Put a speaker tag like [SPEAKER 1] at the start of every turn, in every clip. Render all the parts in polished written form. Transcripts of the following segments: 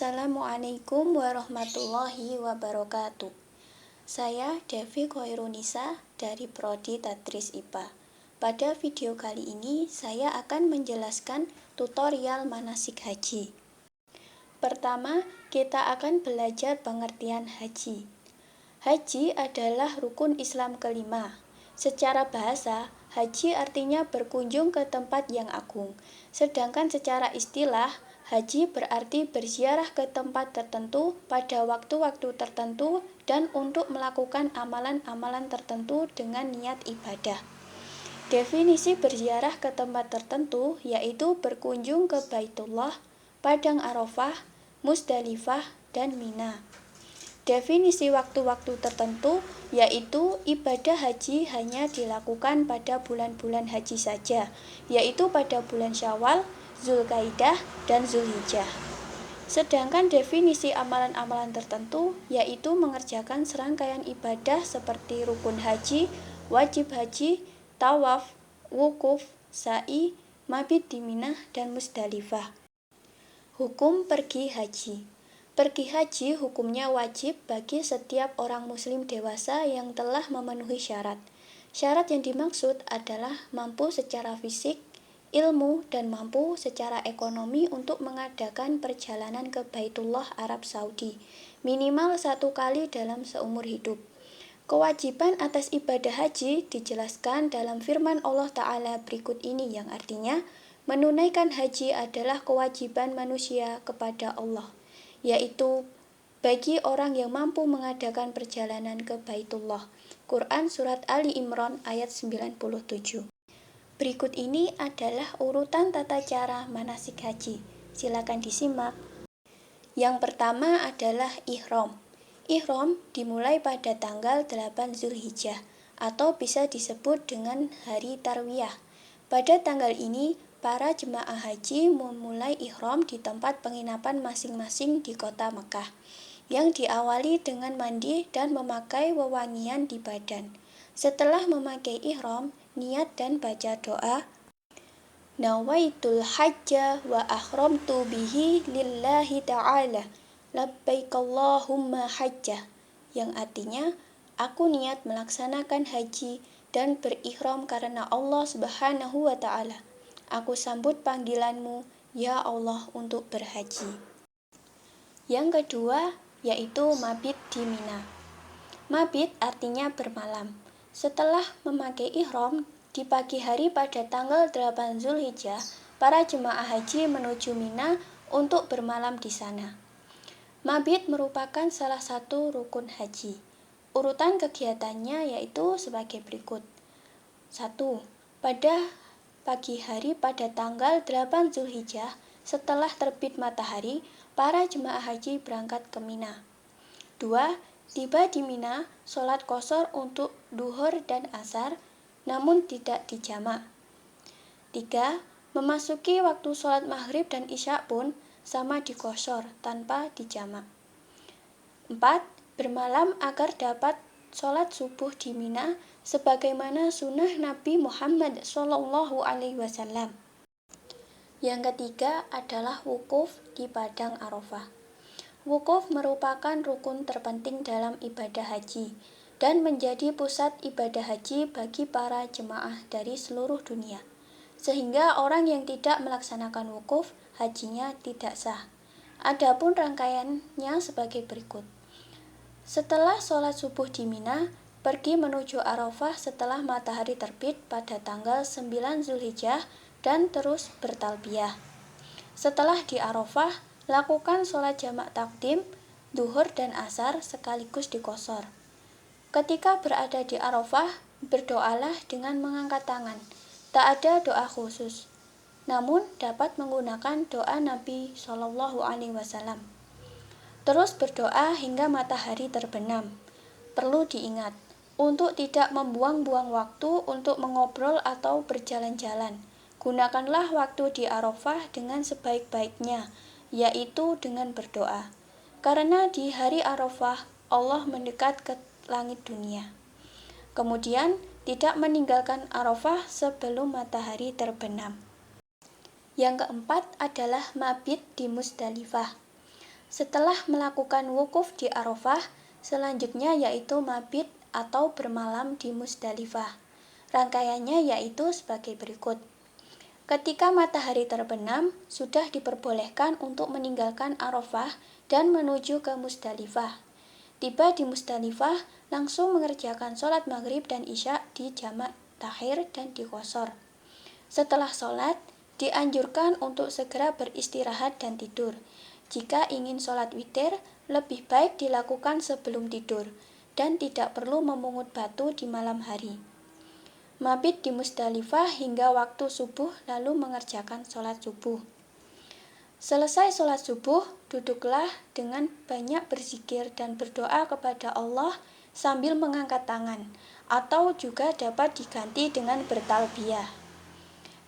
[SPEAKER 1] Assalamualaikum warahmatullahi wabarakatuh. Saya Devi Khoirunisa dari Prodi Tadris IPA. Pada video kali ini saya akan menjelaskan tutorial manasik haji. Pertama, kita akan belajar pengertian haji. Haji adalah rukun Islam kelima. Secara bahasa, haji artinya berkunjung ke tempat yang agung. Sedangkan secara istilah, haji berarti berziarah ke tempat tertentu pada waktu-waktu tertentu dan untuk melakukan amalan-amalan tertentu dengan niat ibadah. Definisi berziarah ke tempat tertentu yaitu berkunjung ke Baitullah, Padang Arafah, Musdalifah, dan Mina. Definisi waktu-waktu tertentu yaitu ibadah haji hanya dilakukan pada bulan-bulan haji saja, yaitu pada bulan Syawal, Zulkaidah, dan Zulhijjah. Sedangkan definisi amalan-amalan tertentu yaitu mengerjakan serangkaian ibadah seperti rukun haji, wajib haji, tawaf, wukuf, sa'i, mabit di Mina, dan Musdalifah. Hukum pergi haji. Pergi haji hukumnya wajib bagi setiap orang muslim dewasa yang telah memenuhi syarat. Syarat yang dimaksud adalah mampu secara fisik, ilmu, dan mampu secara ekonomi untuk mengadakan perjalanan ke Baitullah Arab Saudi, minimal 1 kali dalam seumur hidup. Kewajiban atas ibadah haji dijelaskan dalam firman Allah Ta'ala berikut ini yang artinya, menunaikan haji adalah kewajiban manusia kepada Allah, yaitu bagi orang yang mampu mengadakan perjalanan ke Baitullah. Quran Surat Ali Imran ayat 97. Berikut ini adalah urutan tata cara manasik haji. Silakan disimak. Yang pertama adalah ihram. Ihram dimulai pada tanggal 8 Zulhijjah atau bisa disebut dengan hari Tarwiyah. Pada tanggal ini, para jemaah haji memulai ihram di tempat penginapan masing-masing di kota Mekah, yang diawali dengan mandi dan memakai wewangian di badan. Setelah memakai ihram, niat dan baca doa, Nawaitul hajja wa ahramtu bihi lillahi ta'ala, labbaikallahumma hajjah, yang artinya, aku niat melaksanakan haji dan berihram karena Allah Subhanahu wa Ta'ala. Aku sambut panggilanmu, ya Allah, untuk berhaji. Yang kedua, yaitu mabit di Mina. Mabit artinya bermalam. Setelah memakai ihram, di pagi hari pada tanggal 8 Zulhijjah, para jemaah haji menuju Mina untuk bermalam di sana. Mabit merupakan salah satu rukun haji. Urutan kegiatannya yaitu sebagai berikut. 1. Pada pagi hari pada tanggal 8 Zulhijjah, setelah terbit matahari, para jemaah haji berangkat ke Mina. 2. Tiba di Mina, sholat qashar untuk duhur dan asar, namun tidak dijamak. 3. Memasuki waktu sholat maghrib dan isya pun sama di qashar, tanpa dijamak. 4. Bermalam agar dapat sholat subuh di Mina, sebagaimana sunnah Nabi Muhammad SAW. Yang ketiga adalah wukuf di Padang Arafah. Wukuf merupakan rukun terpenting dalam ibadah haji dan menjadi pusat ibadah haji bagi para jemaah dari seluruh dunia. Sehingga orang yang tidak melaksanakan wukuf, hajinya tidak sah. Adapun rangkaiannya sebagai berikut. Setelah sholat subuh di Mina, pergi menuju Arafah setelah matahari terbit pada tanggal 9 Zulhijjah dan terus bertalbiyah. Setelah di Arafah, lakukan sholat jamak takdim, duhur dan asar sekaligus di qashar. Ketika berada di Arafah, berdoalah dengan mengangkat tangan. Tak ada doa khusus, namun dapat menggunakan doa Nabi SAW. Terus berdoa hingga matahari terbenam. Perlu diingat, untuk tidak membuang-buang waktu untuk mengobrol atau berjalan-jalan. Gunakanlah waktu di Arafah dengan sebaik-baiknya, yaitu dengan berdoa. Karena di hari Arafah, Allah mendekat ke langit dunia. Kemudian, tidak meninggalkan Arafah sebelum matahari terbenam. Yang keempat adalah mabit di Musdalifah. Setelah melakukan wukuf di Arafah, selanjutnya yaitu mabit atau bermalam di Musdalifah. Rangkaiannya yaitu sebagai berikut. Ketika matahari terbenam, sudah diperbolehkan untuk meninggalkan Arafah dan menuju ke Musdalifah. Tiba di Musdalifah, langsung mengerjakan sholat maghrib dan isya di jamak takhir dan di qashar. Setelah sholat, dianjurkan untuk segera beristirahat dan tidur. Jika ingin sholat witir, lebih baik dilakukan sebelum tidur dan tidak perlu memungut batu di malam hari. Mabit di Musdalifah hingga waktu subuh lalu mengerjakan sholat subuh. Selesai sholat subuh, duduklah dengan banyak berzikir dan berdoa kepada Allah sambil mengangkat tangan, atau juga dapat diganti dengan bertalbiyah.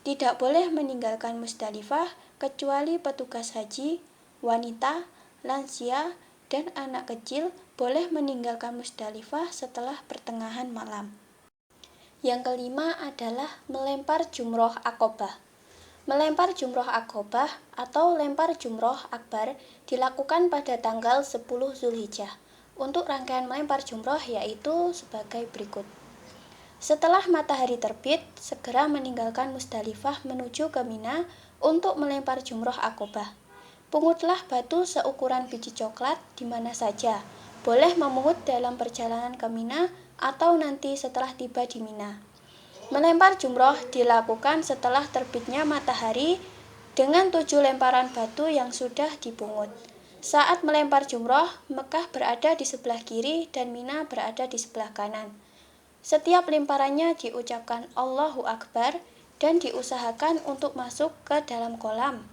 [SPEAKER 1] Tidak boleh meninggalkan Musdalifah kecuali petugas haji, wanita, lansia, dan anak kecil boleh meninggalkan Musdalifah setelah pertengahan malam. Yang kelima adalah melempar jumroh akobah. Melempar jumroh akobah atau lempar jumroh akbar dilakukan pada tanggal 10 Zulhijjah. Untuk rangkaian melempar jumroh yaitu sebagai berikut. Setelah matahari terbit, segera meninggalkan Musdalifah menuju ke Mina untuk melempar jumroh akobah. Pungutlah batu seukuran biji coklat di mana saja. Boleh memungut dalam perjalanan ke Mina atau nanti setelah tiba di Mina. Melempar jumroh dilakukan setelah terbitnya matahari dengan 7 lemparan batu yang sudah dipungut. Saat melempar jumroh, Mekah berada di sebelah kiri dan Mina berada di sebelah kanan. Setiap lemparannya diucapkan Allahu Akbar dan diusahakan untuk masuk ke dalam kolam.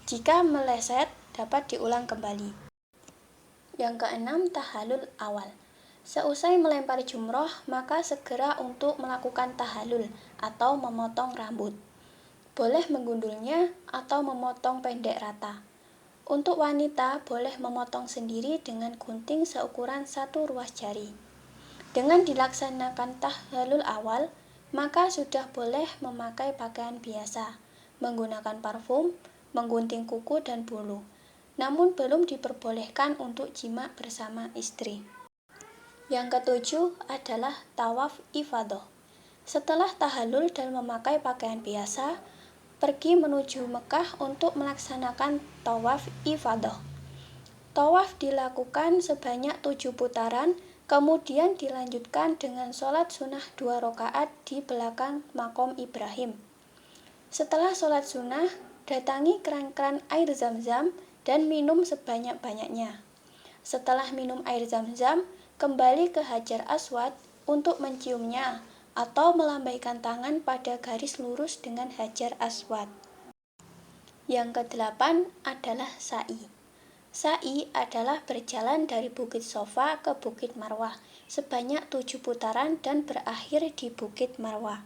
[SPEAKER 1] Jika meleset, dapat diulang kembali. Yang keenam, tahallul awal. Seusai melempar jumroh, maka segera untuk melakukan tahallul atau memotong rambut. Boleh menggundulnya atau memotong pendek rata. Untuk wanita, boleh memotong sendiri dengan gunting seukuran 1 ruas jari. Dengan dilaksanakan tahallul awal, maka sudah boleh memakai pakaian biasa, menggunakan parfum, menggunting kuku dan bulu. Namun belum diperbolehkan untuk jima bersama istri. Yang ketujuh adalah tawaf ifadah. Setelah tahallul dan memakai pakaian biasa, pergi menuju Mekah untuk melaksanakan tawaf ifadah. Tawaf dilakukan sebanyak 7 putaran, kemudian dilanjutkan dengan sholat sunnah 2 rakaat di belakang makom Ibrahim. Setelah sholat sunnah, datangi keran-keran air zam-zam dan minum sebanyak-banyaknya. Setelah minum air zam-zam, kembali ke Hajar Aswad untuk menciumnya atau melambaikan tangan pada garis lurus dengan Hajar Aswad. Yang kedelapan adalah sa'i. Sa'i adalah berjalan dari Bukit Sofa ke Bukit Marwah sebanyak 7 putaran dan berakhir di Bukit Marwah.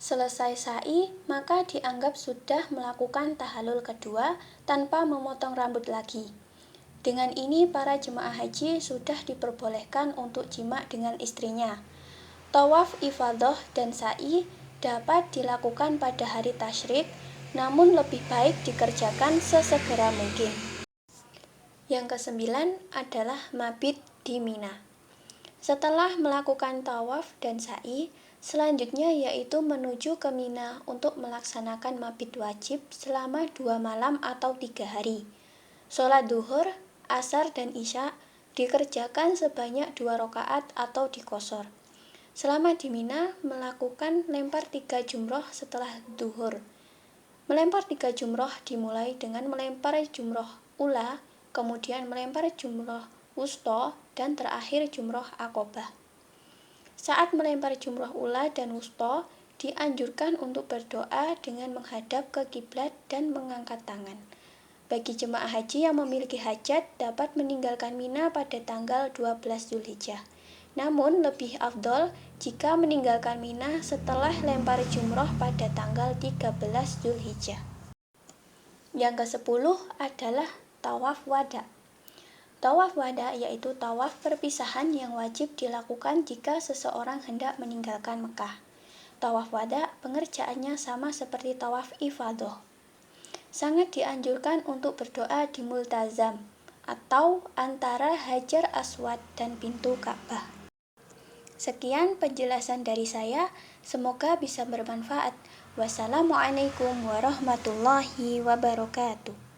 [SPEAKER 1] Selesai sa'i, maka dianggap sudah melakukan tahallul kedua tanpa memotong rambut lagi. Dengan ini para jemaah haji sudah diperbolehkan untuk jima dengan istrinya. Tawaf ifadah dan sa'i dapat dilakukan pada hari tasyrik, namun lebih baik dikerjakan sesegera mungkin. Yang kesembilan adalah mabit di Mina. Setelah melakukan tawaf dan sa'i, selanjutnya yaitu menuju ke Mina untuk melaksanakan mabit wajib selama 2 malam atau 3 hari. Sholat duhur, asar dan isya dikerjakan sebanyak 2 rakaat atau di qashar. Selama di Mina melakukan lempar 3 jumroh setelah duhur. Melempar 3 jumroh dimulai dengan melempar jumroh ula, kemudian melempar jumroh wusta, dan terakhir jumroh akobah. Saat melempar jumroh ula dan wusta, dianjurkan untuk berdoa dengan menghadap ke kiblat dan mengangkat tangan. Bagi jemaah haji yang memiliki hajat dapat meninggalkan Mina pada tanggal 12 Zulhijjah. Namun lebih afdol jika meninggalkan Mina setelah lempar jumroh pada tanggal 13 Zulhijjah. Yang ke-10 adalah tawaf wada. Tawaf wada yaitu tawaf perpisahan yang wajib dilakukan jika seseorang hendak meninggalkan Mekah. Tawaf wada pengerjaannya sama seperti tawaf ifadah. Sangat dianjurkan untuk berdoa di multazam. atau antara Hajar Aswad dan pintu Ka'bah. Sekian penjelasan dari saya, semoga bisa bermanfaat. Wassalamualaikum warahmatullahi wabarakatuh.